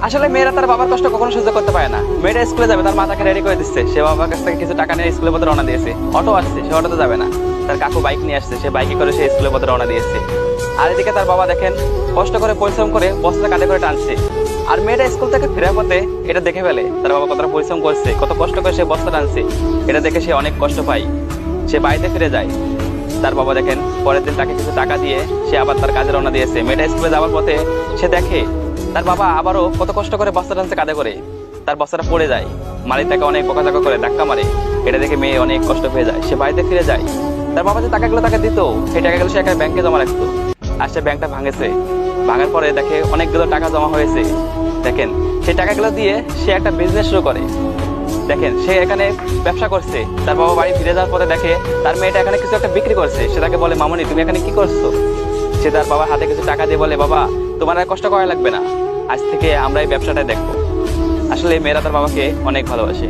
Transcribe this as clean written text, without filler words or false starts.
আসলে মেয়েরা তার বাবার কষ্ট কখনো সহ্য করতে পারে না। মেয়েটা স্কুলে যাবে, তার মাথাকে রেডি করে দিচ্ছে, সে বাবার কাছ থেকে কিছু টাকা নিয়ে স্কুলের পথে রওনা দিয়েছে। অটো আসছে, সে অটোতে যাবে না, তার কাকু বাইক নিয়ে আসছে, সে বাইকে করে সে স্কুলের পথে রওনা দিয়েছে। আর এদিকে তার বাবা দেখেন কষ্ট করে পরিশ্রম করে বস্তা কাঁধে করে টানছে। আর মেয়েটা স্কুল থেকে ফেরার পথে এটা দেখে ফেলে তার বাবা কতটা পরিশ্রম করছে, কত কষ্ট করে সে বস্তা টানছে। এটা দেখে সে অনেক কষ্ট পায়, সে বাড়িতে ফিরে যায়। তার বাবা দেখেন পরের দিন তাকে কিছু টাকা দিয়ে সে আবার তার কাজে রওনা দিয়েছে। মেয়েটা স্কুলে যাওয়ার পথে সে দেখে তার বাবা আবারও কত কষ্ট করে বস্তা টানছে কাঁধে করে, তার বস্তাটা পড়ে যায়। মালিক তাকে অনেক বকাঝকা করে ধাক্কা মারে। এটা দেখে মেয়ে অনেক কষ্ট পেয়ে যায়, সে বাড়িতে ফিরে যায়। তার বাবা যে টাকাগুলো তাকে দিত, সেই টাকাগুলো সে একটা ব্যাংকে জমা রাখতো। আর সে ব্যাংকটা ভাঙেছে, ভাঙার পরে দেখে অনেকগুলো টাকা জমা হয়েছে। দেখেন সেই টাকাগুলো দিয়ে সে একটা বিজনেস শুরু করে। দেখেন সে এখানে ব্যবসা করছে। তার বাবা বাড়ি ফিরে যাওয়ার পরে দেখে তার মেয়েটা এখানে কিছু একটা বিক্রি করছে। সে তাকে বলে, মামনি তুমি এখানে কি করছো? সে তার বাবার হাতে কিছু টাকা দিয়ে বলে, বাবা তোমার আর কষ্ট করা লাগবে না, আজ থেকে আমরা এই ব্যবসাটাই দেখবো। আসলে মেয়েরা তার বাবাকে অনেক ভালোবাসে।